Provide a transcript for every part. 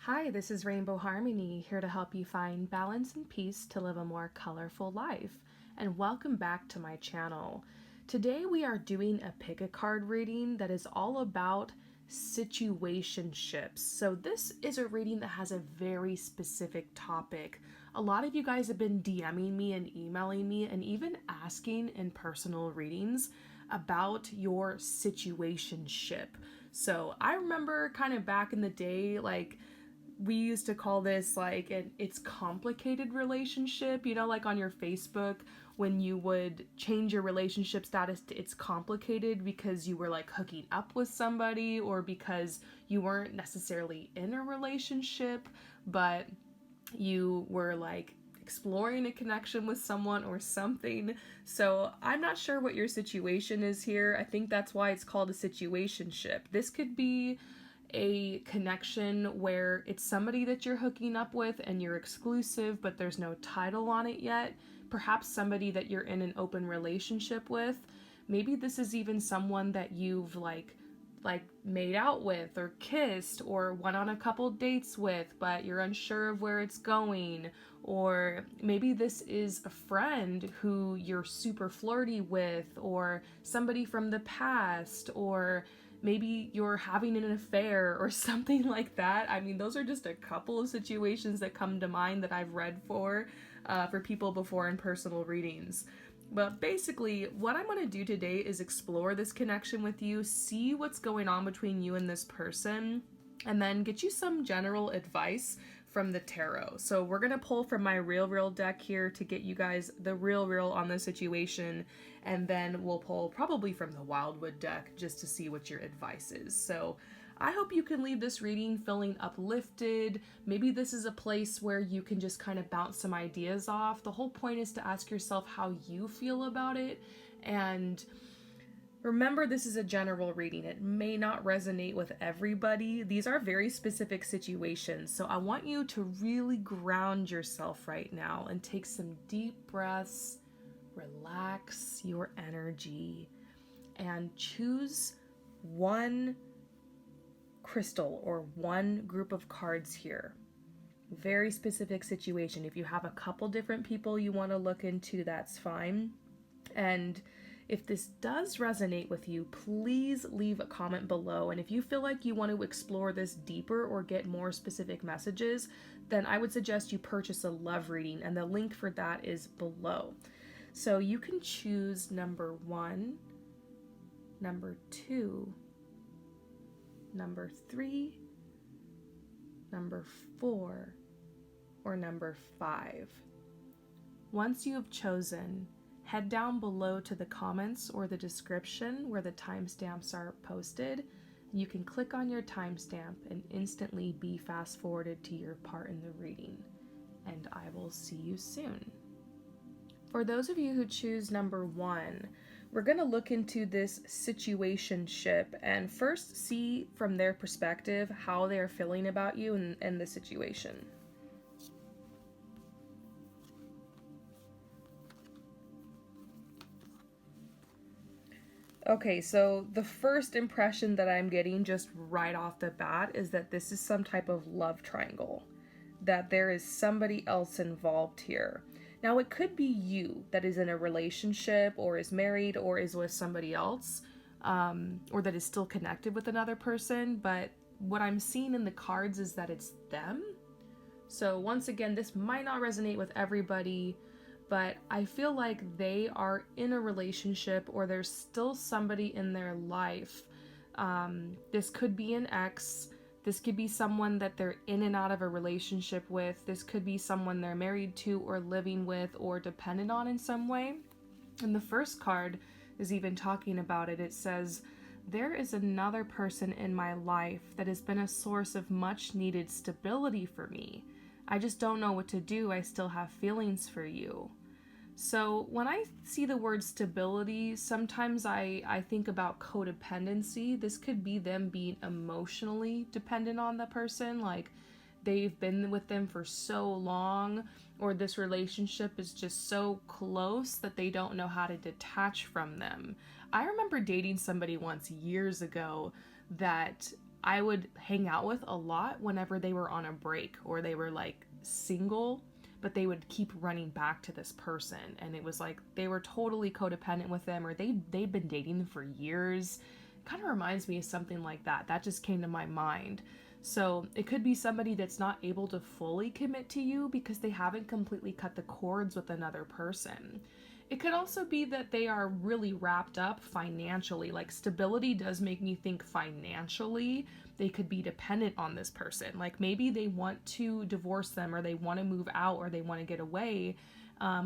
Hi, this is Rainbow Harmony, here to help you find balance and peace to live a more colorful life. And welcome back to my channel. Today we are doing a pick a card reading that is all about situationships. So this is a reading that has a very specific topic. A lot of you guys have been DMing me and emailing me and even asking in personal readings about your situationship. So I remember kind of back in the day, we used to call this like it's complicated relationship, like on your Facebook when you would change your relationship status to it's complicated because you were like hooking up with somebody or because you weren't necessarily in a relationship, but you were like exploring a connection with someone or something. So I'm not sure what your situation is here. I think that's why it's called a situationship. This could be a connection where it's somebody that you're hooking up with and you're exclusive, but there's no title on it yet. Perhaps somebody that you're in an open relationship with. Maybe this is even someone that you've like made out with or kissed or went on a couple dates with, but you're unsure of where it's going. Or maybe this is a friend who you're super flirty with, or somebody from the past, or maybe you're having an affair or something like that. I mean, those are just a couple of situations that come to mind that I've read for people before in personal readings. But basically, what I'm going to do today is explore this connection with you, see what's going on between you and this person, and then get you some general advice from the tarot. So we're going to pull from my Real deck here to get you guys the real on the situation, and then we'll pull probably from the Wildwood deck just to see what your advice is. So I hope you can leave this reading feeling uplifted. Maybe this is a place where you can just kind of bounce some ideas off. The whole point is to ask yourself how you feel about it. And remember, this is a general reading. It may not resonate with everybody. These are very specific situations. So I want you to really ground yourself right now and take some deep breaths, relax your energy, and choose one crystal or one group of cards here. Very specific situation. If you have a couple different people you want to look into, that's fine. And if this does resonate with you, please leave a comment below. And if you feel like you want to explore this deeper or get more specific messages, then I would suggest you purchase a love reading, and the link for that is below. So you can choose number 1, number 2, number 3, number 4, or number 5. Once you have chosen, head down below to the comments or the description where the timestamps are posted. You can click on your timestamp and instantly be fast forwarded to your part in the reading. And I will see you soon. For those of you who choose number 1, we're going to look into this situationship and first see from their perspective how they're feeling about you and the situation. Okay, so the first impression that I'm getting just right off the bat is that this is some type of love triangle, that there is somebody else involved here. Now, it could be you that is in a relationship or is married or is with somebody else, or that is still connected with another person, but what I'm seeing in the cards is that it's them. So once again, this might not resonate with everybody, but I feel like they are in a relationship or there's still somebody in their life. This could be an ex. This could be someone that they're in and out of a relationship with. This could be someone they're married to or living with or dependent on in some way. And the first card is even talking about it. It says, "There is another person in my life that has been a source of much needed stability for me. I just don't know what to do. I still have feelings for you." So when I see the word stability, sometimes I think about codependency. This could be them being emotionally dependent on the person, like they've been with them for so long, or this relationship is just so close that they don't know how to detach from them. I remember dating somebody once years ago that I would hang out with a lot whenever they were on a break or they were like single, but they would keep running back to this person. And it was like they were totally codependent with them, or they'd been dating them for years. It kind of reminds me of something like that. That just came to my mind. So it could be somebody that's not able to fully commit to you because they haven't completely cut the cords with another person. It could also be that they are really wrapped up financially. Like, stability does make me think financially they could be dependent on this person. Like, maybe they want to divorce them, or they want to move out, or they want to get away.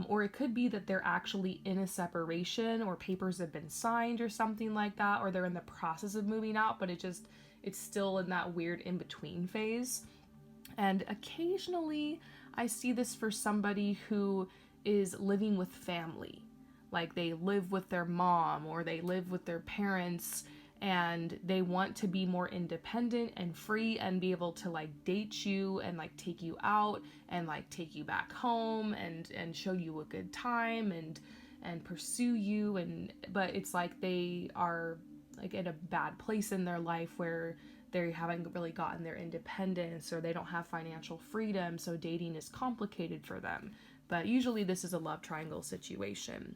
Or it could be that they're actually in a separation, or papers have been signed or something like that, or they're in the process of moving out, but it's still in that weird in-between phase. And occasionally I see this for somebody who is living with family. Like, they live with their mom or they live with their parents, and they want to be more independent and free and be able to like date you and like take you out and like take you back home and show you a good time and pursue you. And but it's like they are like in a bad place in their life where they haven't really gotten their independence, or they don't have financial freedom, so dating is complicated for them. But usually this is a love triangle situation.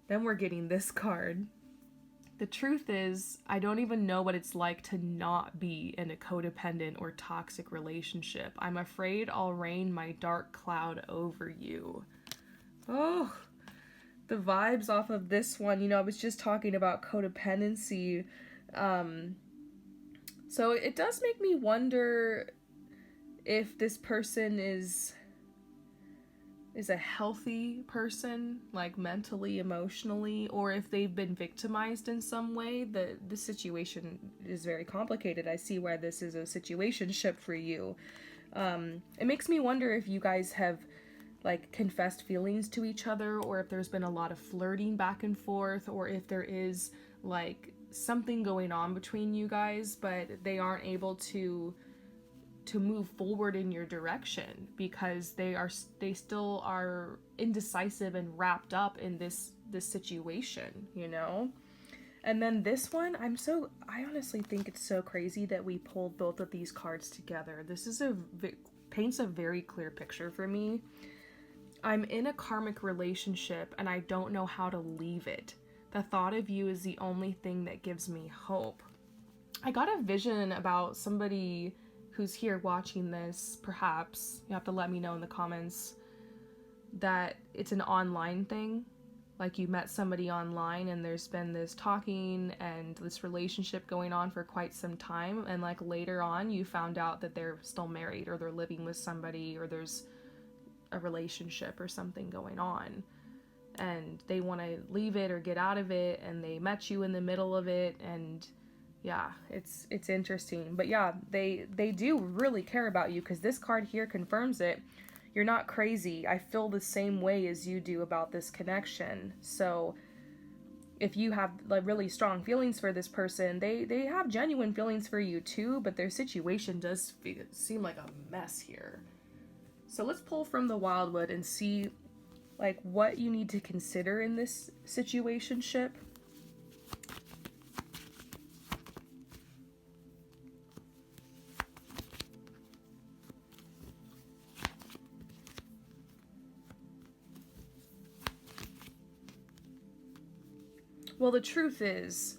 Then we're getting this card. The truth is, I don't even know what it's like to not be in a codependent or toxic relationship. I'm afraid I'll rain my dark cloud over you. Oh, the vibes off of this one. I was just talking about codependency. So it does make me wonder if this person is a healthy person, like mentally, emotionally, or if they've been victimized in some way. The situation is very complicated. I see why this is a situationship for you. It makes me wonder if you guys have like confessed feelings to each other, or if there's been a lot of flirting back and forth, or if there is like something going on between you guys, but they aren't able to move forward in your direction because they still are indecisive and wrapped up in this situation. And then this one, I honestly think it's so crazy that we pulled both of these cards together. This is paints a very clear picture for me. I'm in a karmic relationship and I don't know how to leave it. The thought of you is the only thing that gives me hope. I got a vision about somebody who's here watching this. Perhaps you have to let me know in the comments that it's an online thing. Like, you met somebody online and there's been this talking and this relationship going on for quite some time, and like later on you found out that they're still married, or they're living with somebody, or there's a relationship or something going on, and they want to leave it or get out of it, and they met you in the middle of it. And yeah, it's interesting. But yeah, they do really care about you, because this card here confirms it. You're not crazy. I feel the same way as you do about this connection. So if you have like really strong feelings for this person, they have genuine feelings for you too, but their situation does seem like a mess here. So let's pull from the Wildwood and see like what you need to consider in this situationship. Well, the truth is,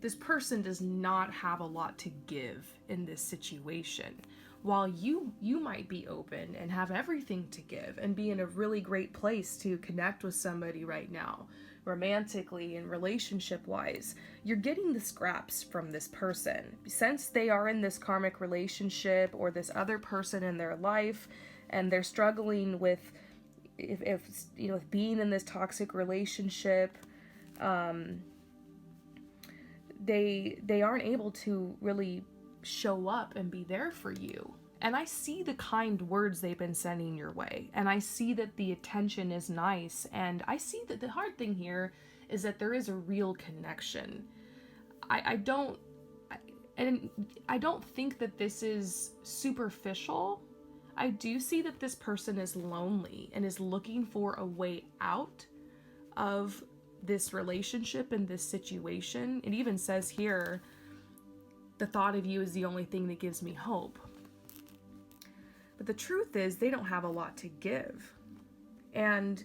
this person does not have a lot to give in this situation. While you might be open and have everything to give and be in a really great place to connect with somebody right now, romantically and relationship-wise, you're getting the scraps from this person. Since they are in this karmic relationship or this other person in their life, and they're struggling with if being in this toxic relationship, they aren't able to really show up and be there for you. And I see the kind words they've been sending your way, and I see that the attention is nice, and I see that the hard thing here is that there is a real connection. I don't think that this is superficial. I do see that this person is lonely and is looking for a way out of this relationship and this situation. It even says here, the thought of you is the only thing that gives me hope. But the truth is, they don't have a lot to give. And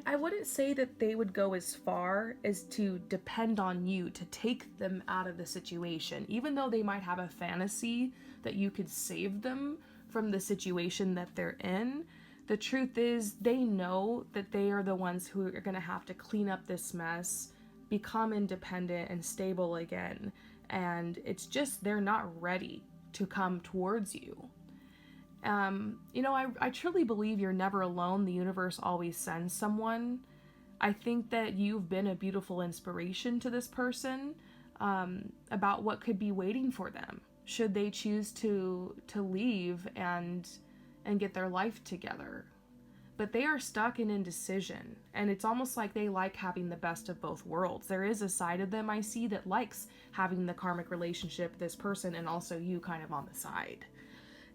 I wouldn't say that they would go as far as to depend on you to take them out of the situation, even though they might have a fantasy that you could save them from the situation that they're in. The truth is, they know that they are the ones who are going to have to clean up this mess, become independent and stable again. And it's just, they're not ready to come towards you. I truly believe you're never alone. The universe always sends someone. I think that you've been a beautiful inspiration to this person about what could be waiting for them should they choose to leave and get their life together. But they are stuck in indecision, and it's almost like they like having the best of both worlds. There is a side of them I see that likes having the karmic relationship with this person and also you kind of on the side.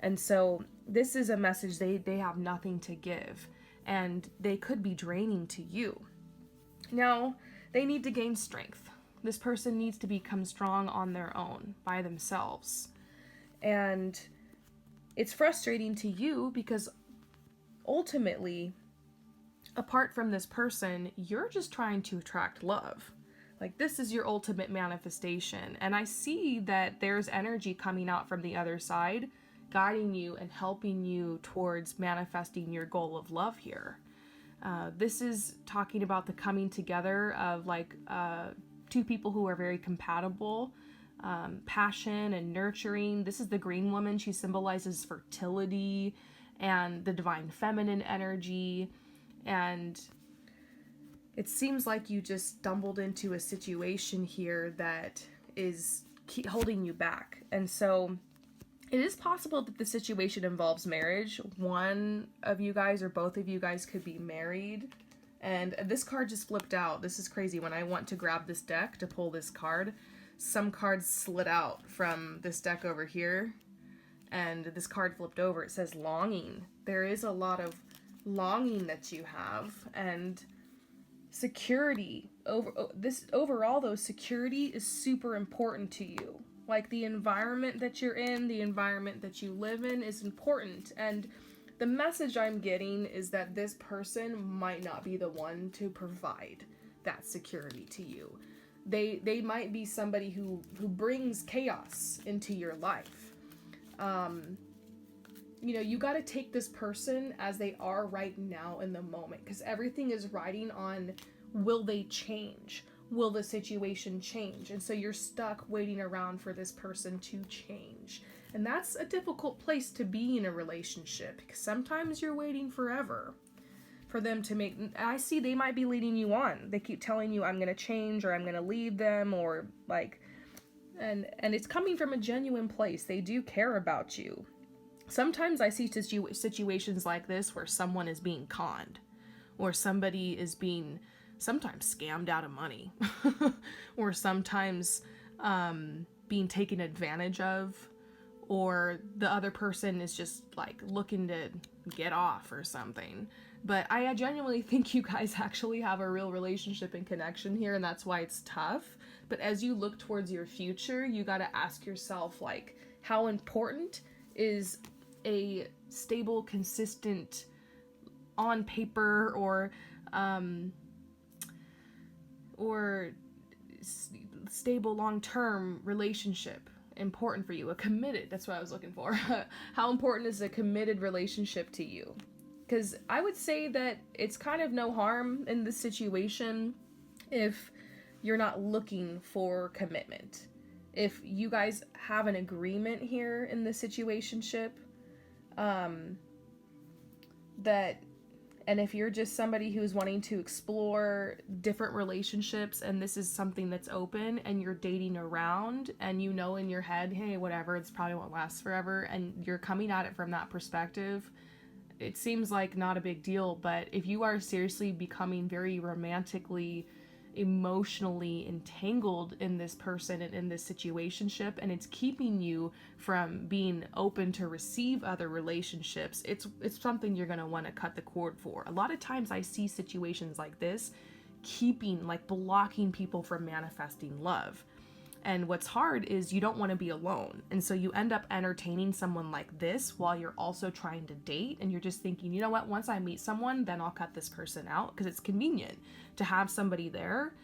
And so this is a message they have nothing to give, and they could be draining to you. Now, they need to gain strength. This person needs to become strong on their own, by themselves. And it's frustrating to you because ultimately, apart from this person, you're just trying to attract love. Like, this is your ultimate manifestation. And I see that there's energy coming out from the other side, guiding you and helping you towards manifesting your goal of love here. This is talking about the coming together of two people who are very compatible, passion and nurturing. This is the green woman. She symbolizes fertility and the divine feminine energy. And it seems like you just stumbled into a situation here that is holding you back. And so it is possible that the situation involves marriage. One of you guys or both of you guys could be married. And this card just flipped out. This is crazy. When I went to grab this deck to pull this card, some cards slid out from this deck over here. And this card flipped over. It says longing. There is a lot of longing that you have. And security. Overall, though, security is super important to you. Like, the environment that you're in, the environment that you live in is important. And the message I'm getting is that this person might not be the one to provide that security to you. They might be somebody who brings chaos into your life. You got to take this person as they are right now in the moment, because everything is riding on, will they change? Will the situation change? And so you're stuck waiting around for this person to change. And that's a difficult place to be in a relationship, because sometimes you're waiting forever for them to make. I see they might be leading you on. They keep telling you, I'm going to change, or I'm going to leave them, or and it's coming from a genuine place. They do care about you. Sometimes I see situations like this where someone is being conned, or somebody is being sometimes scammed out of money, or sometimes being taken advantage of, or the other person is just looking to get off or something. But I genuinely think you guys actually have a real relationship and connection here, and that's why it's tough. But as you look towards your future, you got to ask yourself, how important is a stable, consistent, on paper or stable long-term relationship important for you? A committed, that's what I was looking for. How important is a committed relationship to you? Because I would say that it's kind of no harm in this situation if you're not looking for commitment. If you guys have an agreement here in the situationship, and if you're just somebody who's wanting to explore different relationships, and this is something that's open, and you're dating around, and you know in your head, hey, whatever, it's probably won't last forever, and you're coming at it from that perspective, it seems like not a big deal. But if you are seriously becoming very romantically, emotionally entangled in this person and in this situationship, and it's keeping you from being open to receive other relationships, it's something you're going to want to cut the cord for. A lot of times I see situations like this blocking people from manifesting love. And what's hard is you don't want to be alone. And so you end up entertaining someone like this while you're also trying to date. And you're just thinking, you know what, once I meet someone, then I'll cut this person out because it's convenient to have somebody there.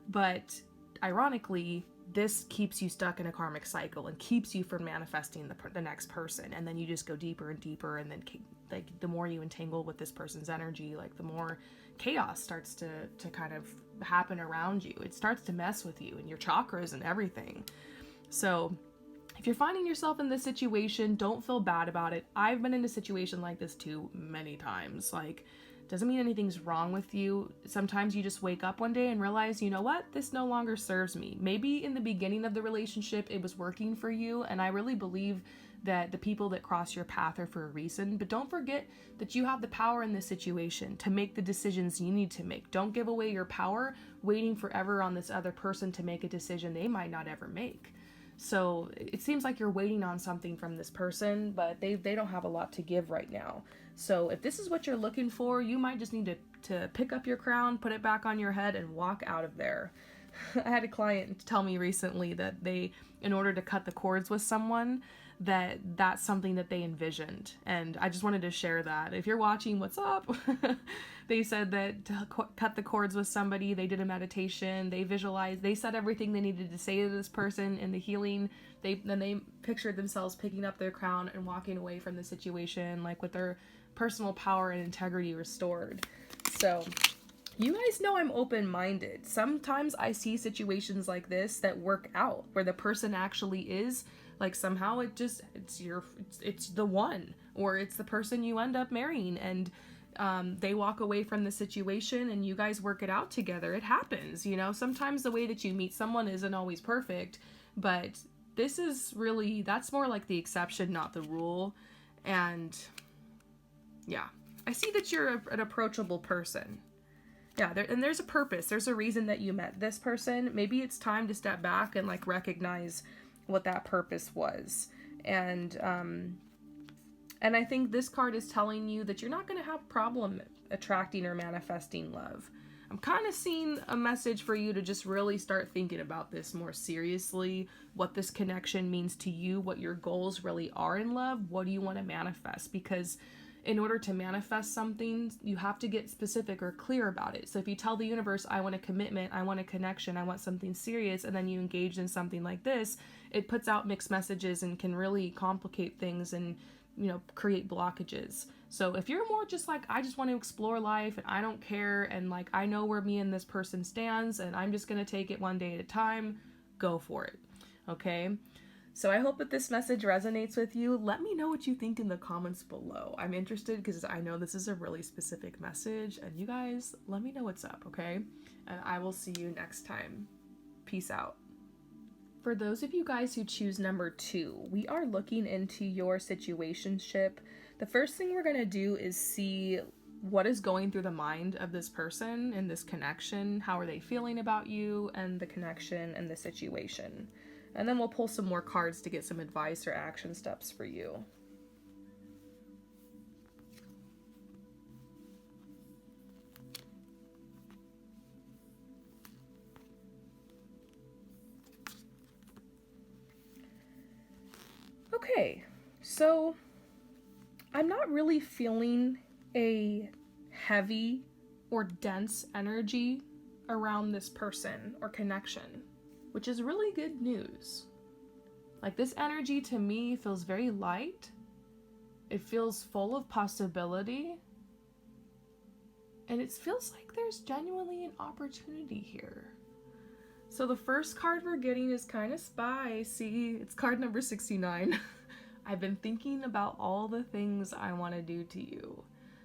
But ironically, this keeps you stuck in a karmic cycle and keeps you from manifesting the next person. And then you just go deeper and deeper. And then like the more you entangle with this person's energy, like the more chaos starts to kind of happen around you. It starts to mess with you and your chakras and everything. So if you're finding yourself in this situation, don't feel bad about it. I've been in a situation like this too many times. Like, doesn't mean anything's wrong with you. Sometimes you just wake up one day and realize, you know what, this no longer serves me. Maybe in the beginning of the relationship it was working for you, and I really believe that the people that cross your path are for a reason. But don't forget that you have the power in this situation to make the decisions you need to make. Don't give away your power waiting forever on this other person to make a decision they might not ever make. So it seems like you're waiting on something from this person, but they don't have a lot to give right now. So if this is what you're looking for, you might just need to pick up your crown, put it back on your head, and walk out of there. I had a client tell me recently that in order to cut the cords with someone, that's something that they envisioned. And I just wanted to share that. If you're watching, what's up? They said that to cut the cords with somebody, they did a meditation, they visualized, they said everything they needed to say to this person in the healing. Then they pictured themselves picking up their crown and walking away from the situation, like with their personal power and integrity restored. So you guys know I'm open-minded. Sometimes I see situations like this that work out, where the person actually is like, somehow it's the one, or it's the person you end up marrying, and they walk away from the situation and you guys work it out together. It happens, you know. Sometimes the way that you meet someone isn't always perfect, but that's more like the exception, not the rule. And yeah, I see that you're an approachable person. Yeah, there's a purpose. There's a reason that you met this person. Maybe it's time to step back and like recognize what that purpose was. And I think this card is telling you that you're not going to have problem attracting or manifesting love. I'm kind of seeing a message for you to just really start thinking about this more seriously, what this connection means to you, what your goals really are in love, what do you want to manifest? Because in order to manifest something, you have to get specific or clear about it. So if you tell the universe, I want a commitment, I want a connection, I want something serious, and then you engage in something like this, it puts out mixed messages and can really complicate things and, you know, create blockages. So if you're more just like, I just want to explore life and I don't care, and like, I know where me and this person stands and I'm just going to take it one day at a time, go for it. Okay? So I hope that this message resonates with you. Let me know what you think in the comments below. I'm interested because I know this is a really specific message, and you guys, let me know what's up, okay? And I will see you next time. Peace out. For those of you guys who choose number 2, we are looking into your situationship. The first thing we're going to do is see what is going through the mind of this person in this connection. How are they feeling about you and the connection and the situation? And then we'll pull some more cards to get some advice or action steps for you. Okay, so I'm not really feeling a heavy or dense energy around this person or connection, which is really good news. Like, this energy to me feels very light. It feels full of possibility. And it feels like there's genuinely an opportunity here. So the first card we're getting is kind of spicy. It's card number 69. I've been thinking about all the things I want to do to you.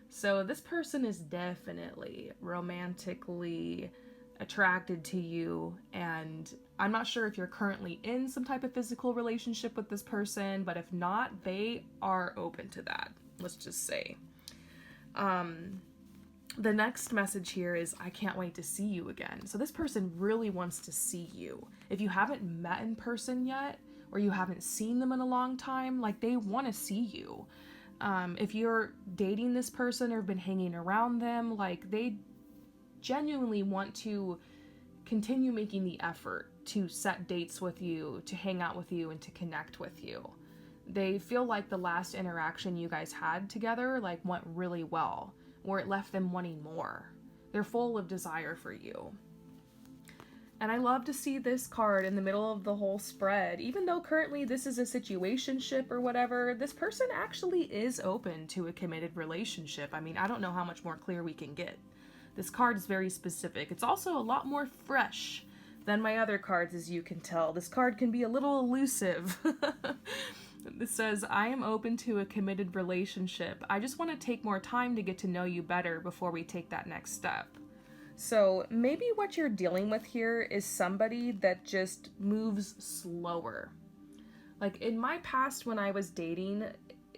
So this person is definitely romantically attracted to you, and I'm not sure if you're currently in some type of physical relationship with this person, but if not, they are open to that. Let's just say. The next message here is, I can't wait to see you again. So this person really wants to see you. If you haven't met in person yet, or you haven't seen them in a long time, like, they want to see you. If you're dating this person or have been hanging around them, like, they genuinely want to continue making the effort to set dates with you, to hang out with you, and to connect with you. They feel like the last interaction you guys had together like went really well, or it left them wanting more. They're full of desire for you. And I love to see this card in the middle of the whole spread. Even though currently this is a situationship or whatever, this person actually is open to a committed relationship. I mean, I don't know how much more clear we can get. This card is very specific. It's also a lot more fresh than my other cards, as you can tell. This card can be a little elusive. This says, I am open to a committed relationship. I just want to take more time to get to know you better before we take that next step. So maybe what you're dealing with here is somebody that just moves slower. Like in my past when I was dating,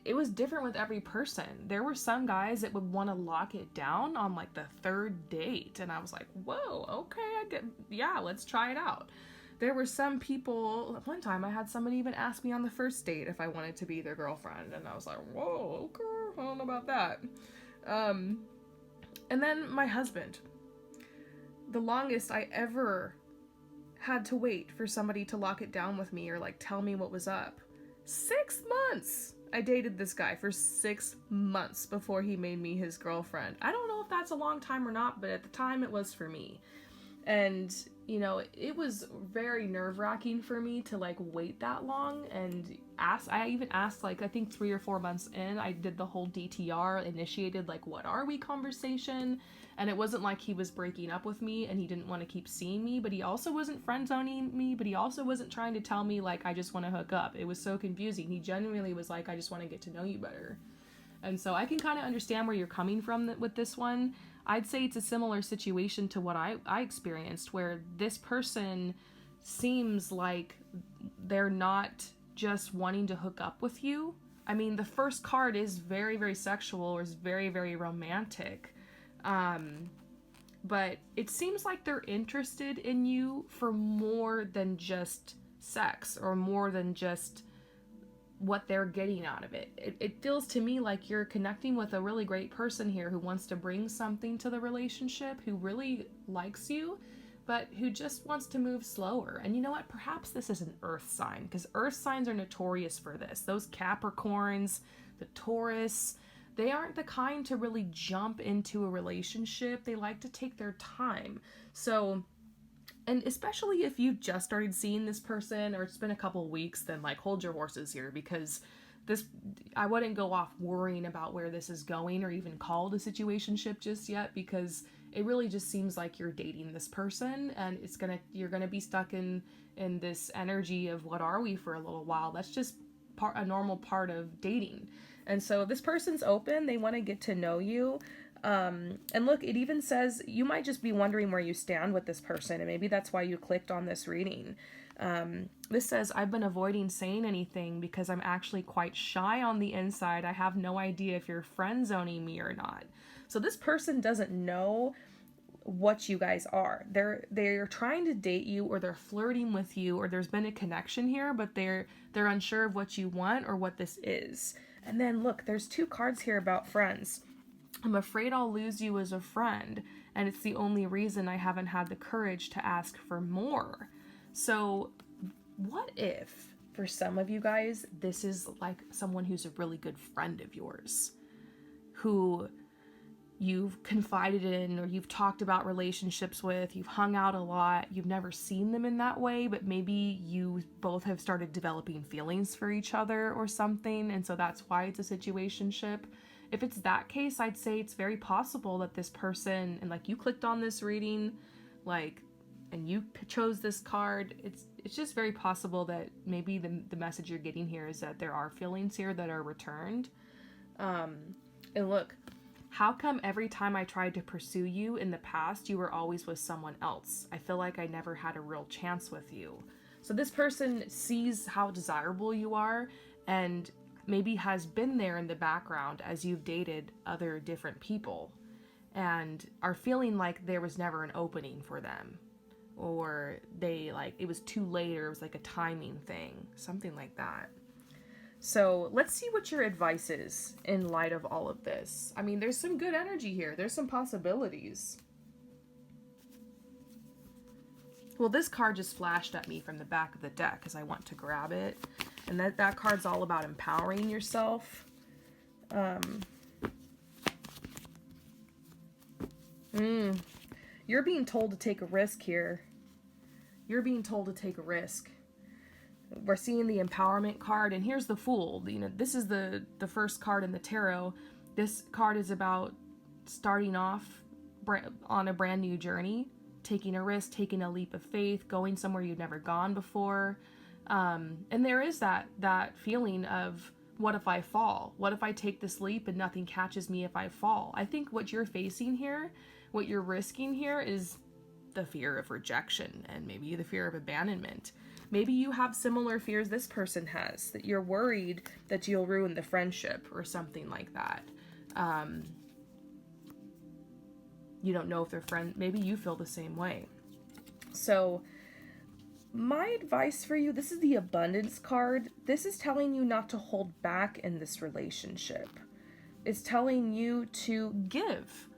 it was different with every person. There were some guys that would want to lock it down on like the third date. And I was like, whoa, okay, yeah, let's try it out. There were some people, one time I had somebody even ask me on the first date if I wanted to be their girlfriend. And I was like, whoa, okay, I don't know about that. And then my husband. The longest I ever had to wait for somebody to lock it down with me or like tell me what was up. 6 months! I dated this guy for 6 months before he made me his girlfriend. I don't know if that's a long time or not, but at the time it was for me. And, you know, it was very nerve-wracking for me to like wait that long and I even asked like, I think 3 or 4 months in, I did the whole DTR, initiated like, what are we conversation. And it wasn't like he was breaking up with me and he didn't want to keep seeing me, but he also wasn't friend-zoning me, but he also wasn't trying to tell me like, I just want to hook up. It was so confusing. He genuinely was like, I just want to get to know you better. And so I can kind of understand where you're coming from with this one. I'd say it's a similar situation to what I experienced, where this person seems like they're not just wanting to hook up with you. I mean, the first card is very, very sexual or is very, very romantic. But it seems like they're interested in you for more than just sex or more than just what they're getting out of it. It feels to me like you're connecting with a really great person here who wants to bring something to the relationship, who really likes you, but who just wants to move slower. And you know what? Perhaps this is an earth sign, because earth signs are notorious for this. Those Capricorns, the Taurus, they aren't the kind to really jump into a relationship. They like to take their time. So, and especially if you've just started seeing this person or it's been a couple of weeks, then like hold your horses here, because I wouldn't go off worrying about where this is going or even call it a situationship just yet, because it really just seems like you're dating this person and you're gonna be stuck in this energy of what are we for a little while. That's just a normal part of dating. And so this person's open, they want to get to know you. And look, it even says you might just be wondering where you stand with this person, and maybe that's why you clicked on this reading. This says, I've been avoiding saying anything because I'm actually quite shy on the inside. I have no idea if you're friend zoning me or not. So this person doesn't know what you guys are. They're trying to date you, or they're flirting with you, or there's been a connection here, but they're unsure of what you want or what this is. And then look, there's 2 cards here about friends. I'm afraid I'll lose you as a friend, and it's the only reason I haven't had the courage to ask for more. So what if, for some of you guys, this is like someone who's a really good friend of yours, who you've confided in, or you've talked about relationships with, you've hung out a lot, you've never seen them in that way, but maybe you both have started developing feelings for each other or something, and so that's why it's a situationship. If it's that case, I'd say it's very possible that this person, and like you clicked on this reading, like, and you chose this card, it's just very possible that maybe the message you're getting here is that there are feelings here that are returned. And look, how come every time I tried to pursue you in the past, you were always with someone else? I feel like I never had a real chance with you. So this person sees how desirable you are and maybe has been there in the background as you've dated other different people and are feeling like there was never an opening for them, or it was too late, or it was like a timing thing, something like that. So let's see what your advice is in light of all of this. I mean, there's some good energy here. There's some possibilities. Well, this card just flashed at me from the back of the deck because I want to grab it. And that card's all about empowering yourself. You're being told to take a risk here. You're being told to take a risk. We're seeing the empowerment card, and here's the Fool. You know, this is the first card in the tarot. This card is about starting off on a brand new journey, taking a risk, taking a leap of faith, going somewhere you've never gone before. And there is that feeling of, what if I fall? What if I take this leap and nothing catches me if I fall? I think what you're facing here, what you're risking here, is the fear of rejection and maybe the fear of abandonment. Maybe you have similar fears this person has, that you're worried that you'll ruin the friendship or something like that. You don't know if they're friends. Maybe you feel the same way. So my advice for you, this is the Abundance card. This is telling you not to hold back in this relationship. It's telling you to give.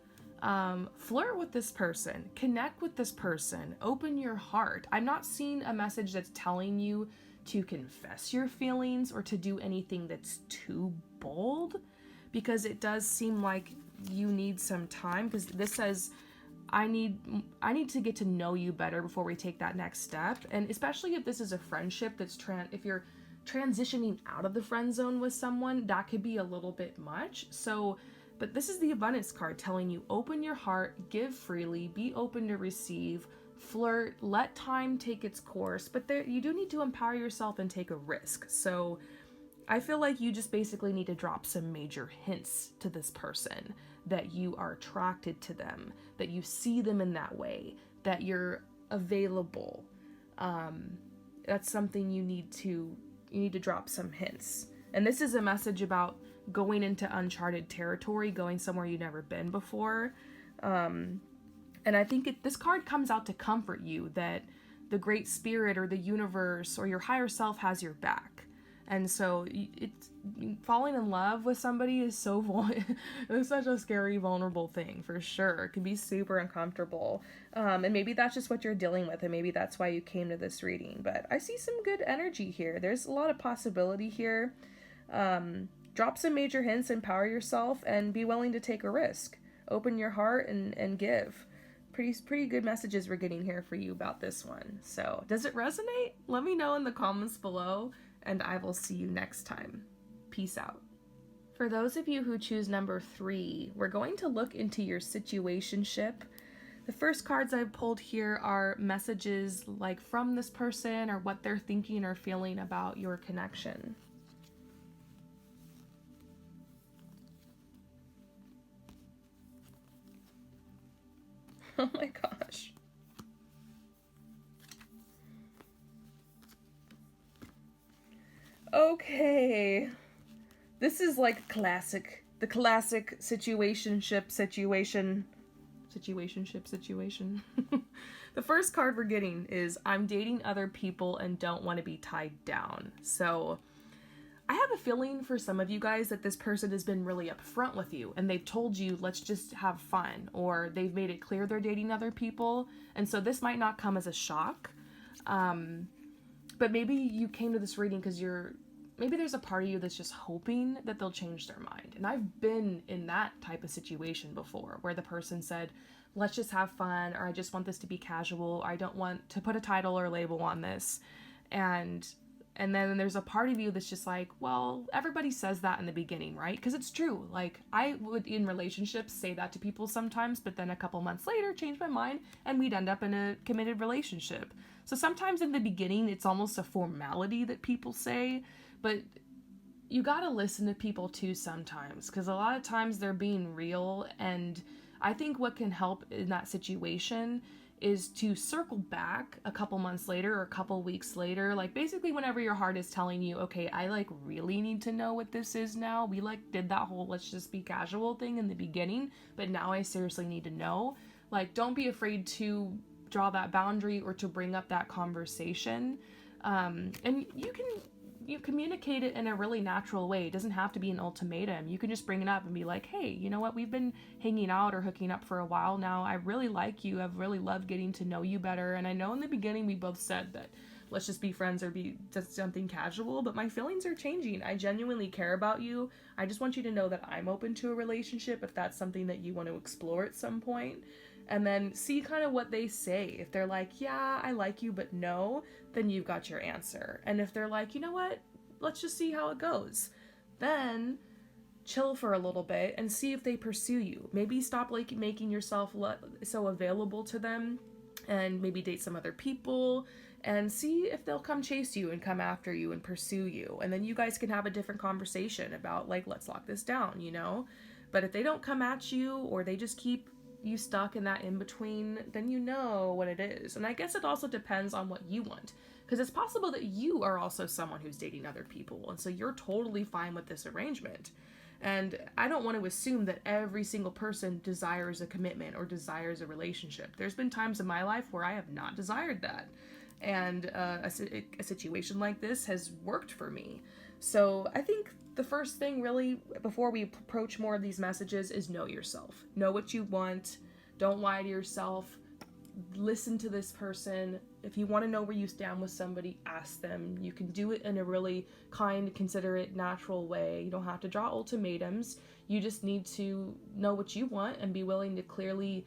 Flirt with this person, connect with this person, open your heart. I'm not seeing a message that's telling you to confess your feelings or to do anything that's too bold, because it does seem like you need some time, because this says, I need to get to know you better before we take that next step. And especially if this is a friendship that's if you're transitioning out of the friend zone with someone, that could be a little bit much. So, but this is the Abundance card telling you, open your heart, give freely, be open to receive, flirt, let time take its course. But you do need to empower yourself and take a risk. So I feel like you just basically need to drop some major hints to this person that you are attracted to them, that you see them in that way, that you're available. That's something you need to drop some hints. And this is a message about going into uncharted territory, going somewhere you've never been before. And I think this card comes out to comfort you that the Great Spirit or the universe or your higher self has your back. And so it's falling in love with somebody is it's such a scary, vulnerable thing, for sure. It can be super uncomfortable. And maybe that's just what you're dealing with, and maybe that's why you came to this reading. But I see some good energy here. There's a lot of possibility here. Drop some major hints, empower yourself, and be willing to take a risk. Open your heart and give. Pretty good messages we're getting here for you about this one. So, does it resonate? Let me know in the comments below, and I will see you next time. Peace out. For those of you who choose number 3, we're going to look into your situationship. The first cards I've pulled here are messages like from this person or what they're thinking or feeling about your connection. Oh my gosh. Okay. This is like the classic situationship situation. The first card we're getting is, I'm dating other people and don't want to be tied down. So I have a feeling for some of you guys that this person has been really upfront with you and they've told you, let's just have fun, or they've made it clear they're dating other people. And so this might not come as a shock. But maybe you came to this reading because maybe there's a part of you that's just hoping that they'll change their mind. And I've been in that type of situation before where the person said, let's just have fun, or I just want this to be casual, or I don't want to put a title or label on this. And then there's a part of you that's just like, well, everybody says that in the beginning, right? Because it's true. Like, I would, in relationships, say that to people sometimes, but then a couple months later, change my mind, and we'd end up in a committed relationship. So sometimes in the beginning, it's almost a formality that people say, but you gotta listen to people too sometimes, because a lot of times they're being real. And I think what can help in that situation is to circle back a couple months later or a couple weeks later, like basically whenever your heart is telling you, okay, I like really need to know what this is now. We like did that whole let's just be casual thing in the beginning, but now I seriously need to know. Like, don't be afraid to draw that boundary or to bring up that conversation. And you communicate it in a really natural way. It doesn't have to be an ultimatum. You can just bring it up and be like, hey, you know what? We've been hanging out or hooking up for a while now. I really like you. I've really loved getting to know you better. And I know in the beginning we both said that let's just be friends or be just something casual, but my feelings are changing. I genuinely care about you. I just want you to know that I'm open to a relationship if that's something that you want to explore at some point. And then see kind of what they say. If they're like, yeah, I like you, but no, then you've got your answer. And if they're like, you know what, let's just see how it goes, then chill for a little bit and see if they pursue you. Maybe stop like making yourself so available to them, and maybe date some other people and see if they'll come chase you and come after you and pursue you. And then you guys can have a different conversation about like, let's lock this down, you know? But if they don't come at you or they just keep you stuck in that in between, then you know what it is. And I guess it also depends on what you want, because it's possible that you are also someone who's dating other people, and so you're totally fine with this arrangement. And I don't want to assume that every single person desires a commitment or desires a relationship. There's been times in my life where I have not desired that, and a situation like this has worked for me. So I think the first thing really, before we approach more of these messages, is know yourself. Know what you want. Don't lie to yourself. Listen to this person. If you want to know where you stand with somebody, ask them. You can do it in a really kind, considerate, natural way. You don't have to draw ultimatums. You just need to know what you want and be willing to clearly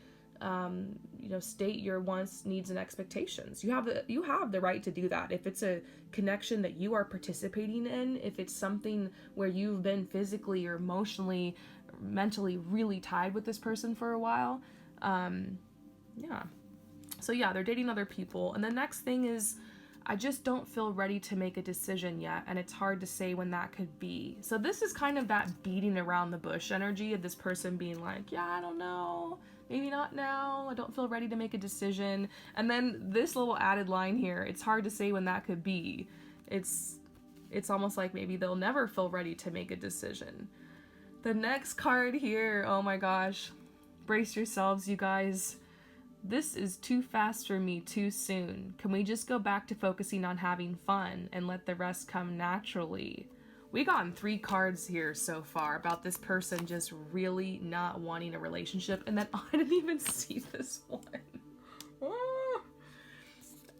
state your wants, needs, and expectations. You have the right to do that. If it's a connection that you are participating in, if it's something where you've been physically or emotionally, mentally really tied with this person for a while, So yeah, they're dating other people. And the next thing is, I just don't feel ready to make a decision yet, and it's hard to say when that could be. So this is kind of that beating around the bush energy of this person being like, yeah, I don't know, maybe not now, I don't feel ready to make a decision. And then this little added line here, it's hard to say when that could be. It's almost like maybe they'll never feel ready to make a decision. The next card here, oh my gosh, brace yourselves, you guys. This is too fast for me too soon. Can we just go back to focusing on having fun and let the rest come naturally? We gotten 3 cards here so far about this person just really not wanting a relationship, and then I didn't even see this one.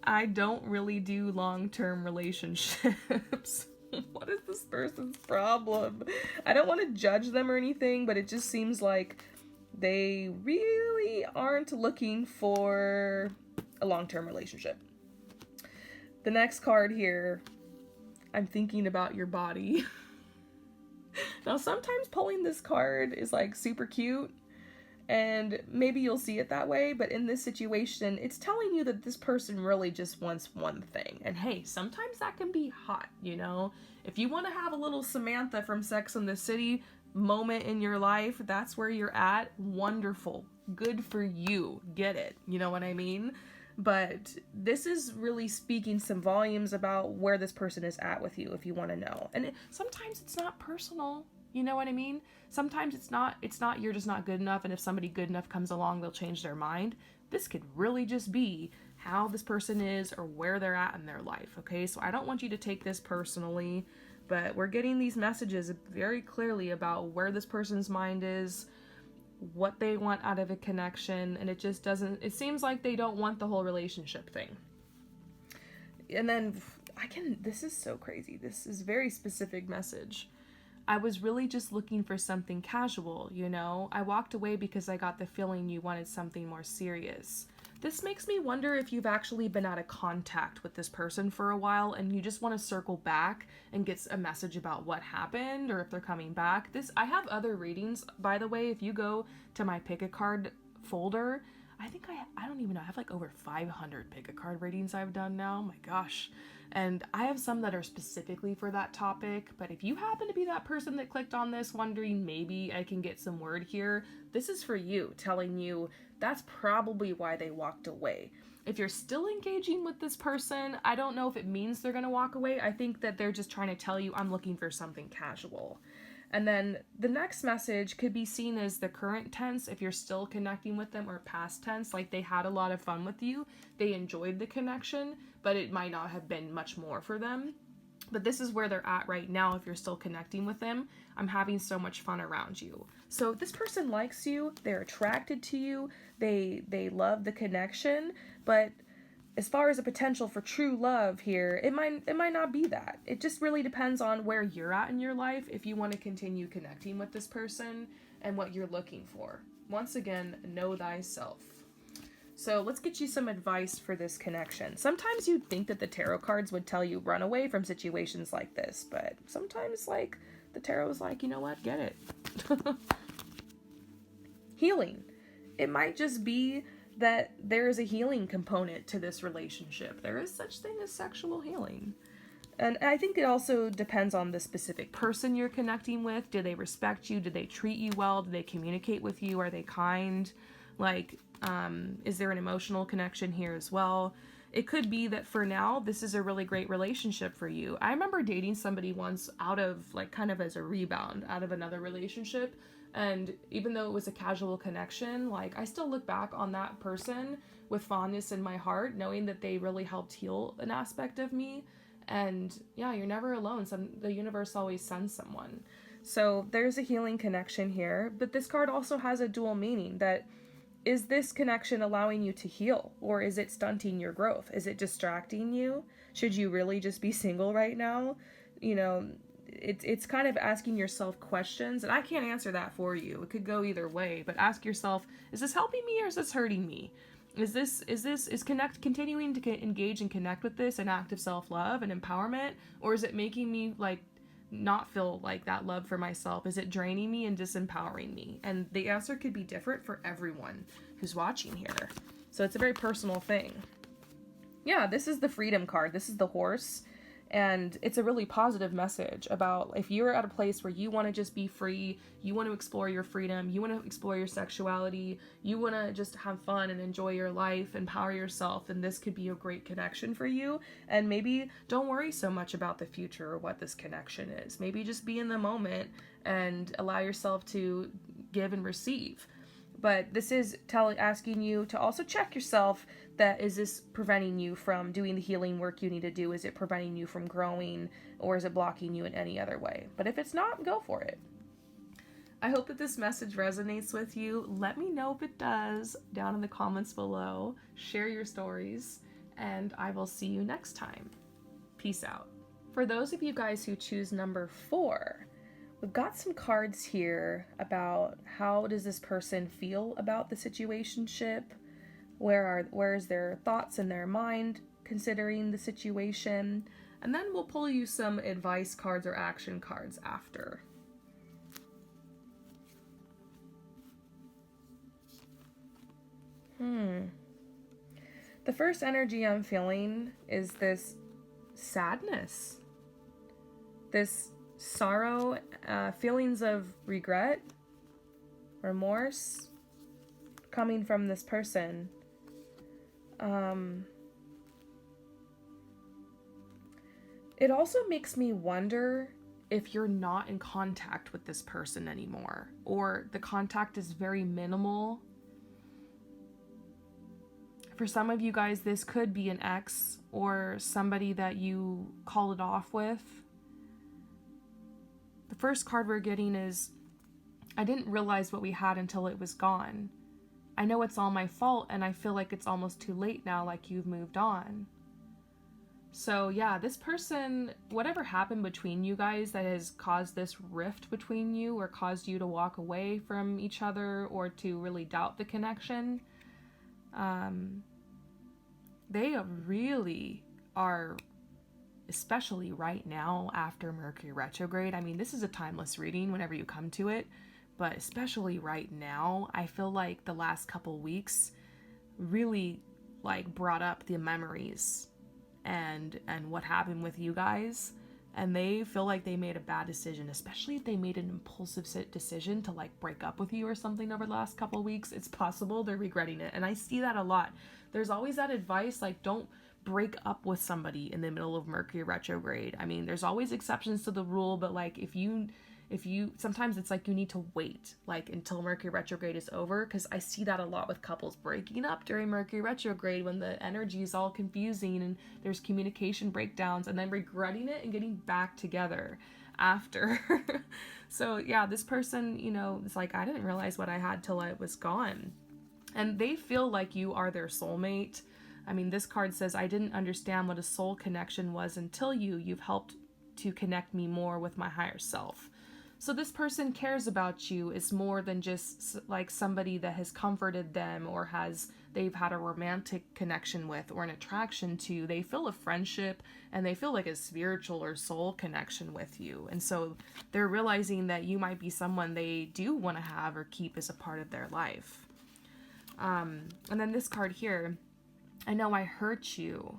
I don't really do long-term relationships. What is this person's problem? I don't want to judge them or anything, but it just seems like they really aren't looking for a long-term relationship. The next card here, I'm thinking about your body. Now, sometimes pulling this card is like super cute, and maybe you'll see it that way, but in this situation, it's telling you that this person really just wants one thing. And hey, sometimes that can be hot, you know? If you want to have a little Samantha from Sex and the City moment in your life, that's where you're at, wonderful, good for you, get it, you know what I mean? But this is really speaking some volumes about where this person is at with you, if you want to know. And sometimes it's not personal, you know what I mean? Sometimes it's not you're just not good enough, and if somebody good enough comes along, they'll change their mind. This could really just be how this person is or where they're at in their life, okay? So I don't want you to take this personally, but we're getting these messages very clearly about where this person's mind is, what they want out of a connection, and it seems like they don't want the whole relationship thing. And then this is so crazy. This is a very specific message. I was really just looking for something casual, you know? I walked away because I got the feeling you wanted something more serious. This makes me wonder if you've actually been out of contact with this person for a while and you just want to circle back and get a message about what happened, or if they're coming back. I have other readings, by the way. If you go to my pick a card folder, I don't even know, I have like over 500 pick a card readings I've done now. Oh my gosh. And I have some that are specifically for that topic, but if you happen to be that person that clicked on this wondering maybe I can get some word here, this is for you, telling you that's probably why they walked away. If you're still engaging with this person, I don't know if it means they're going to walk away. I think that they're just trying to tell you, I'm looking for something casual. And then the next message could be seen as the current tense if you're still connecting with them, or past tense, like they had a lot of fun with you, they enjoyed the connection, but it might not have been much more for them. But this is where they're at right now. If you're still connecting with them, I'm having so much fun around you. So this person likes you, they're attracted to you, they love the connection, but as far as a potential for true love here, it might not be that. It just really depends on where you're at in your life if you want to continue connecting with this person and what you're looking for. Once again, know thyself. So let's get you some advice for this connection. Sometimes you'd think that the tarot cards would tell you run away from situations like this, but sometimes like the tarot is like, you know what, get it. Healing. It might just be that there is a healing component to this relationship. There is such thing as sexual healing. And I think it also depends on the specific person you're connecting with. Do they respect you? Do they treat you well? Do they communicate with you? Are they kind? Like, is there an emotional connection here as well? It could be that for now, this is a really great relationship for you. I remember dating somebody once out of, like, kind of as a rebound out of another relationship. And even though it was a casual connection, like, I still look back on that person with fondness in my heart, knowing that they really helped heal an aspect of me. And yeah, you're never alone. The universe always sends someone. So there's a healing connection here. But this card also has a dual meaning that, is this connection allowing you to heal, or is it stunting your growth? Is it distracting you? Should you really just be single right now? You know, it's kind of asking yourself questions, and I can't answer that for you. It could go either way, but ask yourself, is this helping me or is this hurting me? Is continuing to engage and connect with this an act of self-love and empowerment, or is it making me like not feel like that love for myself? Is it draining me and disempowering me? And the answer could be different for everyone who's watching here. So it's a very personal thing. Yeah, this is the freedom card. This is the horse. And it's a really positive message about if you're at a place where you want to just be free, you want to explore your freedom, you want to explore your sexuality, you want to just have fun and enjoy your life, empower yourself, and this could be a great connection for you. And maybe don't worry so much about the future or what this connection is. Maybe just be in the moment and allow yourself to give and receive. But this is asking you to also check yourself. That is this preventing you from doing the healing work you need to do? Is it preventing you from growing, or is it blocking you in any other way? But if it's not, go for it. I hope that this message resonates with you. Let me know if it does down in the comments below. Share your stories, and I will see you next time. Peace out. For those of you guys who choose number 4, we've got some cards here about how does this person feel about the situationship. Where is their thoughts in their mind considering the situation? And then we'll pull you some advice cards or action cards after. The first energy I'm feeling is this sadness, this sorrow, feelings of regret, remorse coming from this person. It also makes me wonder if you're not in contact with this person anymore, or the contact is very minimal. For some of you guys, this could be an ex or somebody that you called it off with. The first card we're getting is, I didn't realize what we had until it was gone. I know it's all my fault, and I feel like it's almost too late now, like you've moved on. So yeah, this person, whatever happened between you guys that has caused this rift between you or caused you to walk away from each other or to really doubt the connection, they really are, especially right now after Mercury retrograde. I mean, this is a timeless reading whenever you come to it, but especially right now, I feel like the last couple weeks really like brought up the memories and what happened with you guys, and they feel like they made a bad decision, especially if they made an impulsive decision to like break up with you or something over the last couple weeks. It's possible they're regretting it, and I see that a lot. There's always that advice, like, don't break up with somebody in the middle of Mercury retrograde. I mean, there's always exceptions to the rule, but like if you Sometimes it's like you need to wait like until Mercury retrograde is over, because I see that a lot with couples breaking up during Mercury retrograde when the energy is all confusing and there's communication breakdowns, and then regretting it and getting back together after. So yeah, this person, it's like, I didn't realize what I had till I was gone. And they feel like you are their soulmate. I mean, this card says, I didn't understand what a soul connection was until you've helped to connect me more with my higher self. So this person cares about you. It's more than just like somebody that has comforted them or they've had a romantic connection with or an attraction to. They feel a friendship and they feel like a spiritual or soul connection with you. And so they're realizing that you might be someone they do want to have or keep as a part of their life. And then this card here, I know I hurt you.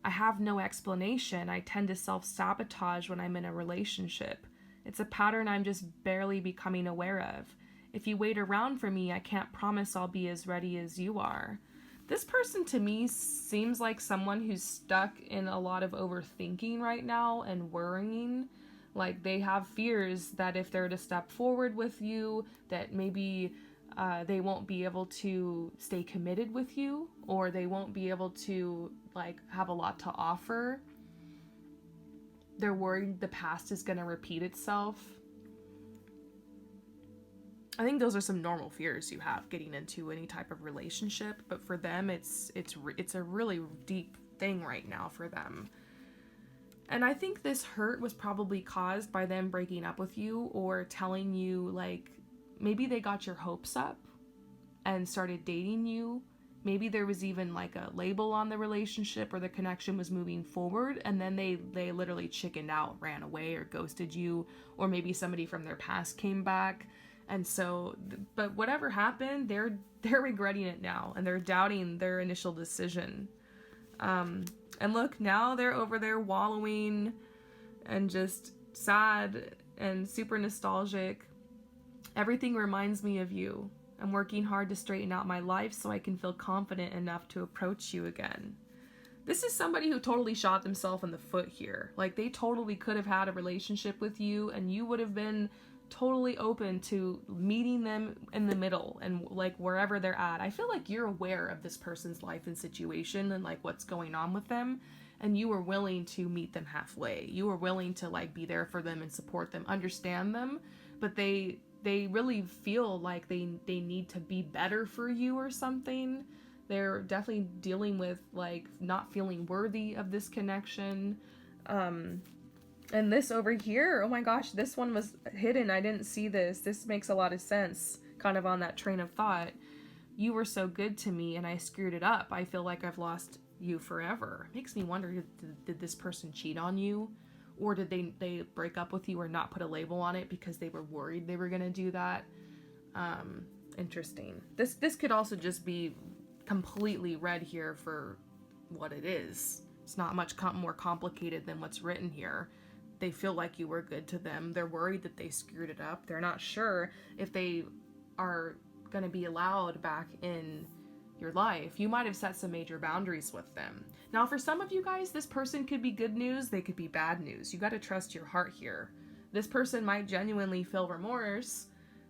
I have no explanation. I tend to self-sabotage when I'm in a relationship. It's a pattern I'm just barely becoming aware of. If you wait around for me, I can't promise I'll be as ready as you are. This person to me seems like someone who's stuck in a lot of overthinking right now and worrying. Like they have fears that if they're to step forward with you, that maybe they won't be able to stay committed with you, or they won't be able to like have a lot to offer. They're worried the past is going to repeat itself. I think those are some normal fears you have getting into any type of relationship, but for them it's a really deep thing right now for them. And I think this hurt was probably caused by them breaking up with you or telling you, like, maybe they got your hopes up and started dating you. Maybe there was even like a label on the relationship or the connection was moving forward, and then they literally chickened out, ran away, or ghosted you, or maybe somebody from their past came back. And so, but whatever happened, they're regretting it now, and they're doubting their initial decision. And look, now they're over there wallowing and just sad and super nostalgic. Everything reminds me of you. I'm working hard to straighten out my life so I can feel confident enough to approach you again. This is somebody who totally shot themselves in the foot here. Like, they totally could have had a relationship with you, and you would have been totally open to meeting them in the middle and like wherever they're at. I feel like you're aware of this person's life and situation and like what's going on with them, and you were willing to meet them halfway. You were willing to like be there for them and support them, understand them, but they really feel like they need to be better for you or something. They're definitely dealing with like not feeling worthy of this connection. And this over here, oh my gosh, this one was hidden. I didn't see this. This makes a lot of sense, kind of on that train of thought. You were so good to me and I screwed it up. I feel like I've lost you forever. Makes me wonder, did this person cheat on you? Or did they break up with you or not put a label on it because they were worried they were going to do that? Interesting. This could also just be completely read here for what it is. It's not much more complicated than what's written here. They feel like you were good to them. They're worried that they screwed it up. They're not sure if they are going to be allowed back in your life. You might have set some major boundaries with them. Now, for some of you guys, this person could be good news. They could be bad news. You got to trust your heart here. This person might genuinely feel remorse,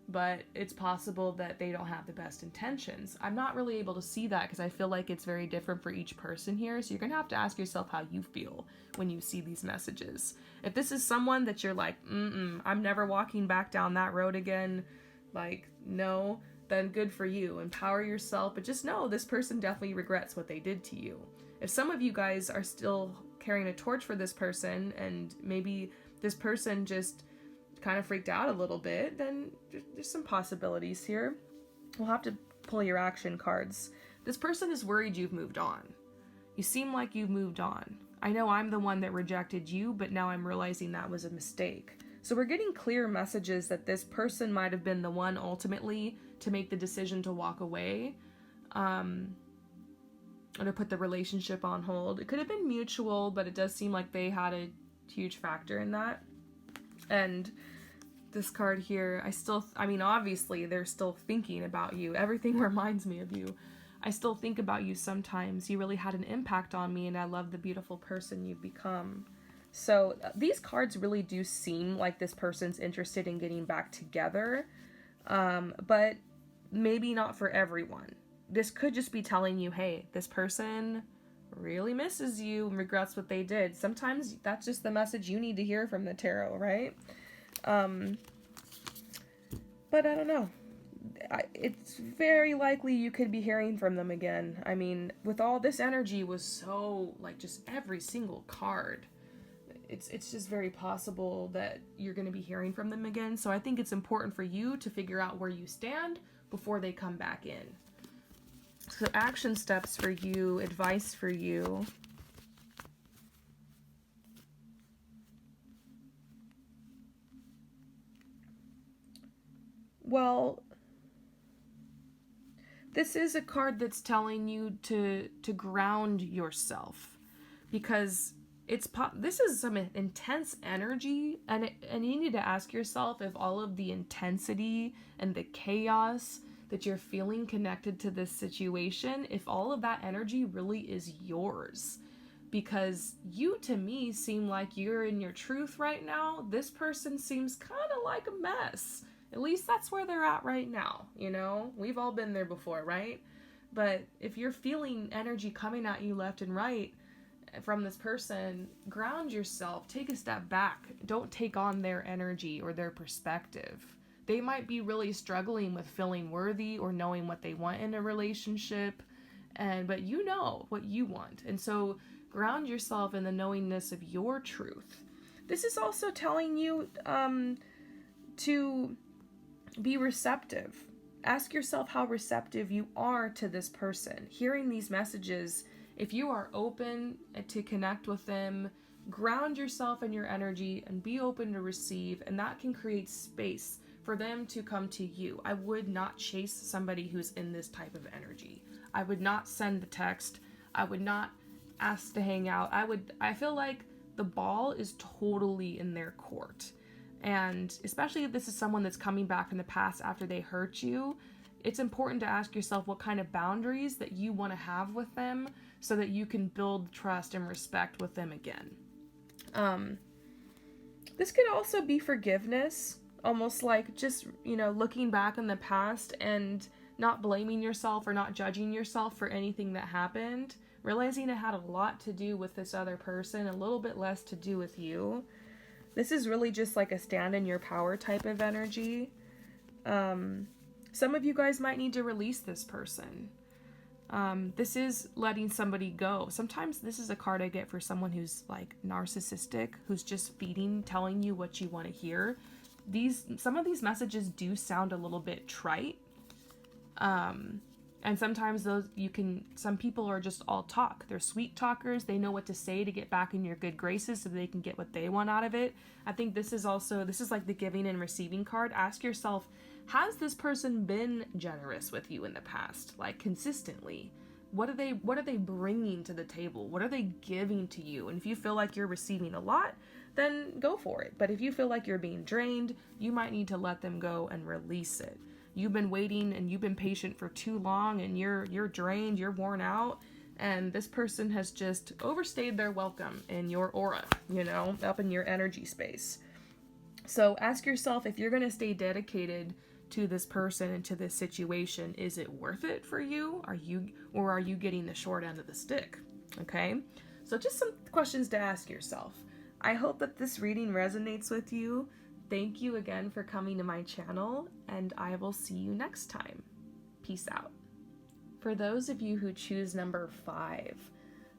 but it's possible that they don't have the best intentions. I'm not really able to see that because I feel like it's very different for each person here. So you're going to have to ask yourself how you feel when you see these messages. If this is someone that you're like, I'm never walking back down that road again, like, no, then good for you. Empower yourself, but just know this person definitely regrets what they did to you. If some of you guys are still carrying a torch for this person and maybe this person just kind of freaked out a little bit, then there's some possibilities here. We'll have to pull your action cards. This person is worried you've moved on. You seem like you've moved on. I know I'm the one that rejected you, but now I'm realizing that was a mistake. So we're getting clear messages that this person might have been the one ultimately to make the decision to walk away, or to put the relationship on hold. It could have been mutual, but it does seem like they had a huge factor in that. And this card here, obviously they're still thinking about you. Everything reminds me of you. I still think about you sometimes. You really had an impact on me, and I love the beautiful person you've become. So these cards really do seem like this person's interested in getting back together, but maybe not for everyone. This could just be telling you, hey, this person really misses you and regrets what they did. Sometimes that's just the message you need to hear from the tarot, right? But I don't know. It's very likely you could be hearing from them again. I mean, with all this energy was so, like, just every single card. It's just very possible that you're going to be hearing from them again. So I think it's important for you to figure out where you stand before they come back in. So action steps for you, advice for you. Well, this is a card that's telling you to ground yourself, because this is some intense energy, and you need to ask yourself if all of the intensity and the chaos that you're feeling connected to this situation, if all of that energy really is yours. Because you, to me, seem like you're in your truth right now. This person seems kind of like a mess. At least that's where they're at right now, you know? We've all been there before, right? But if you're feeling energy coming at you left and right from this person, ground yourself, take a step back. Don't take on their energy or their perspective. They might be really struggling with feeling worthy or knowing what they want in a relationship, but you know what you want. And so ground yourself in the knowingness of your truth. This is also telling you to be receptive. Ask yourself how receptive you are to this person. Hearing these messages, if you are open to connect with them, ground yourself in your energy and be open to receive, and that can create space for them to come to you. I would not chase somebody who's in this type of energy. I would not send the text. I would not ask to hang out. I feel like the ball is totally in their court. And especially if this is someone that's coming back from the past after they hurt you, it's important to ask yourself what kind of boundaries that you want to have with them so that you can build trust and respect with them again. This could also be forgiveness, almost like just, looking back on the past and not blaming yourself or not judging yourself for anything that happened, realizing it had a lot to do with this other person, a little bit less to do with you. This is really just like a stand in your power type of energy. Some of you guys might need to release this person. This is letting somebody go. Sometimes this is a card I get for someone who's like narcissistic, who's just telling you what you want to hear. Some of these messages do sound a little bit trite. And sometimes some people are just all talk. They're sweet talkers. They know what to say to get back in your good graces so they can get what they want out of it. I think this is like the giving and receiving card. Ask yourself, has this person been generous with you in the past? Like consistently? What are they bringing to the table? What are they giving to you? And if you feel like you're receiving a lot, then go for it. But if you feel like you're being drained, you might need to let them go and release it. You've been waiting and you've been patient for too long and you're drained, you're worn out, and this person has just overstayed their welcome in your aura, up in your energy space. So ask yourself, if you're going to stay dedicated to this person and to this situation, is it worth it for you? Are you getting the short end of the stick? Okay? So just some questions to ask yourself. I hope that this reading resonates with you. Thank you again for coming to my channel, and I will see you next time. Peace out. For those of you who choose number 5,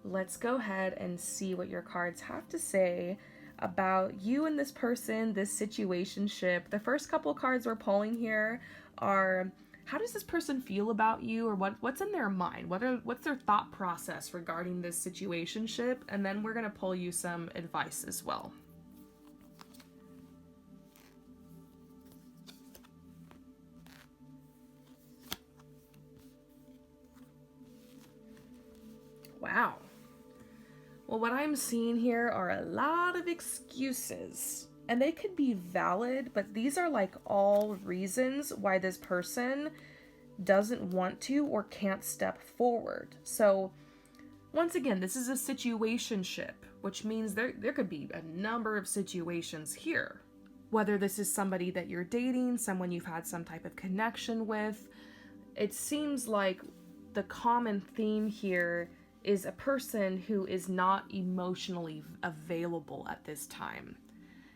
let's go ahead and see what your cards have to say about you and this person, this situationship. The first couple cards we're pulling here are, how does this person feel about you, or what's in their mind? What's their thought process regarding this situationship? And then we're going to pull you some advice as well. Wow. Well, what I'm seeing here are a lot of excuses, and they could be valid, but these are like all reasons why this person doesn't want to or can't step forward. So once again, this is a situationship, which means there could be a number of situations here. Whether this is somebody that you're dating, someone you've had some type of connection with, it seems like the common theme here is a person who is not emotionally available at this time.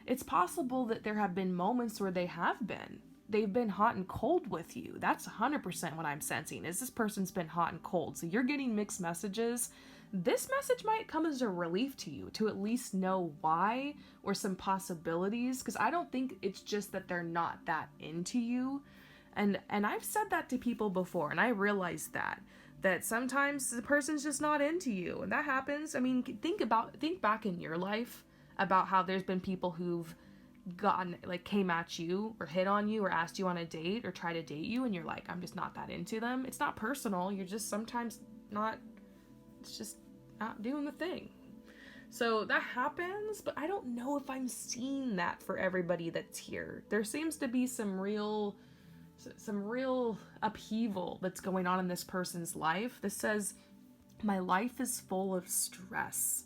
It's possible that there have been moments where they have been. They've been hot and cold with you. That's 100% what I'm sensing, is this person's been hot and cold. So you're getting mixed messages. This message might come as a relief to you to at least know why or some possibilities, because I don't think it's just that they're not that into you. And I've said that to people before, and I realized that sometimes the person's just not into you, and that happens. I mean, think back in your life about how there's been people who've came at you or hit on you or asked you on a date or try to date you, and you're like, I'm just not that into them. It's not personal. You're just sometimes not, it's just not doing the thing. So that happens, but I don't know if I'm seeing that for everybody that's here. There seems to be some real upheaval that's going on in this person's life. This says, my life is full of stress.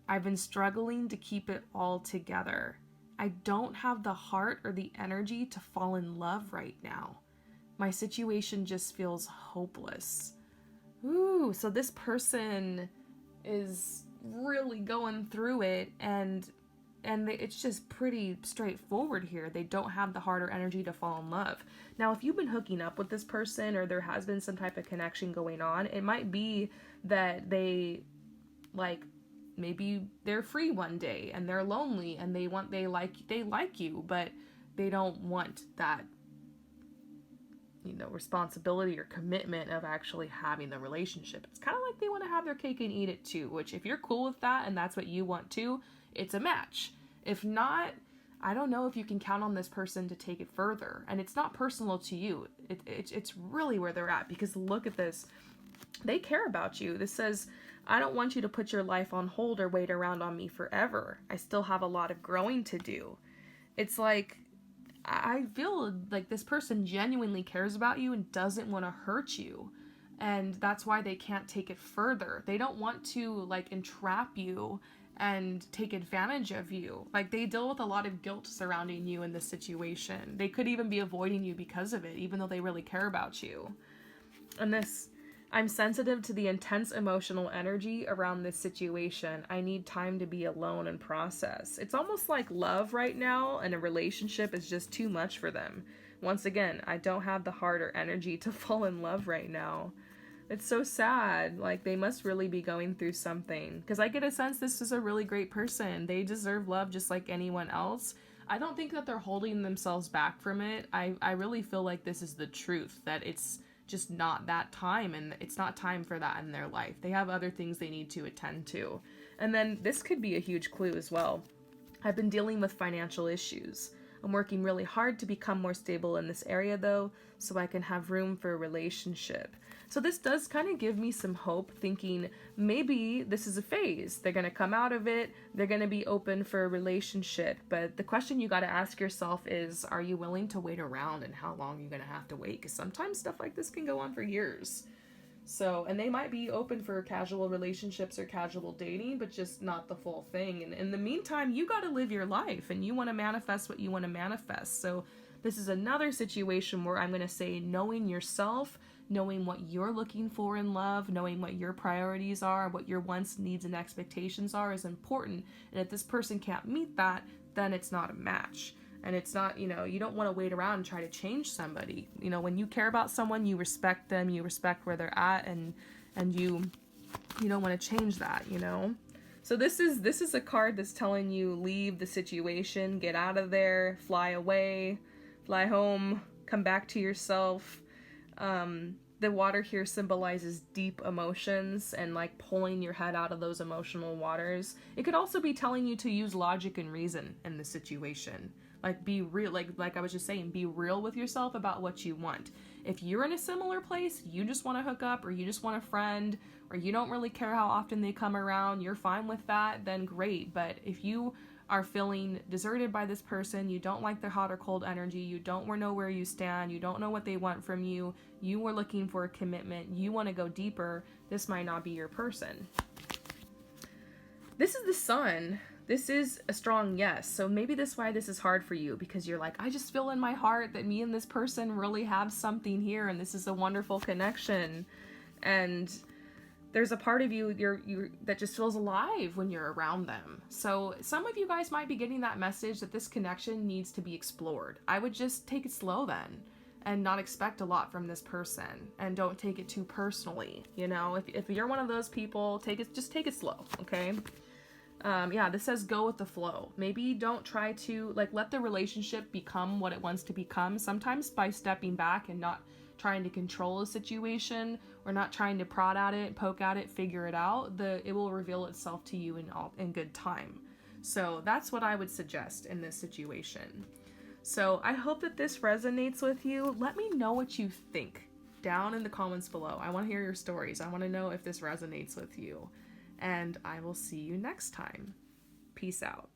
I've been struggling to keep it all together. I don't have the heart or the energy to fall in love right now. My situation just feels hopeless. Ooh, so this person is really going through it, and it's just pretty straightforward here. They don't have the heart or energy to fall in love. Now, if you've been hooking up with this person or there has been some type of connection going on, it might be that they maybe they're free one day and they're lonely and they like you, but they don't want that, responsibility or commitment of actually having the relationship. It's kind of like they want to have their cake and eat it too, which if you're cool with that and that's what you want to, it's a match. If not, I don't know if you can count on this person to take it further. And it's not personal to you. It's really where they're at, because look at this. They care about you. This says, I don't want you to put your life on hold or wait around on me forever. I still have a lot of growing to do. It's like, I feel like this person genuinely cares about you and doesn't want to hurt you. And that's why they can't take it further. They don't want to entrap you and take advantage of you. They deal with a lot of guilt surrounding you in this situation. They could even be avoiding you because of it, even though they really care about you. And this, I'm sensitive to the intense emotional energy around this situation. I need time to be alone and process. It's almost like love right now and a relationship is just too much for them. Once again, I don't have the heart or energy to fall in love right now. It's so sad. They must really be going through something. Because I get a sense this is a really great person. They deserve love just like anyone else. I don't think that they're holding themselves back from it. I really feel like this is the truth, that it's just not that time, and it's not time for that in their life. They have other things they need to attend to. And then this could be a huge clue as well. I've been dealing with financial issues. I'm working really hard to become more stable in this area though, so I can have room for a relationship. So this does kind of give me some hope, thinking maybe this is a phase. They're going to come out of it. They're going to be open for a relationship. But the question you got to ask yourself is, are you willing to wait around, and how long are you going to have to wait? Because sometimes stuff like this can go on for years. So, and they might be open for casual relationships or casual dating, but just not the full thing. And in the meantime, you got to live your life, and you want to manifest what you want to manifest. So this is another situation where I'm going to say, knowing yourself, knowing what you're looking for in love, knowing what your priorities are, what your wants, needs, and expectations are is important. And if this person can't meet that, then it's not a match. And it's not, you don't want to wait around and try to change somebody. When you care about someone, you respect them, you respect where they're at, and you don't want to change that, So this is a card that's telling you, leave the situation, get out of there, fly away, fly home, come back to yourself. The water here symbolizes deep emotions and pulling your head out of those emotional waters. It could also be telling you to use logic and reason in the situation. Be real, like I was just saying, be real with yourself about what you want. If you're in a similar place, you just want to hook up, or you just want a friend, or you don't really care how often they come around, you're fine with that, then great. But if you are feeling deserted by this person, you don't like their hot or cold energy, you don't know where you stand, you don't know what they want from you, you are looking for a commitment, you want to go deeper, this might not be your person. This is the Sun. This is a strong yes. So maybe that's why this is hard for you, because you're like, I just feel in my heart that me and this person really have something here, and this is a wonderful connection. And there's a part of you that just feels alive when you're around them. So some of you guys might be getting that message that this connection needs to be explored. I would just take it slow then, and not expect a lot from this person, and don't take it too personally. You know, if you're one of those people, just take it slow, okay? Yeah, this says go with the flow. Maybe don't try to, let the relationship become what it wants to become. Sometimes by stepping back and not trying to control a situation, or not trying to prod at it, poke at it, figure it out, it will reveal itself to you in good time. So that's what I would suggest in this situation. So I hope that this resonates with you. Let me know what you think down in the comments below. I want to hear your stories. I want to know if this resonates with you. And I will see you next time. Peace out.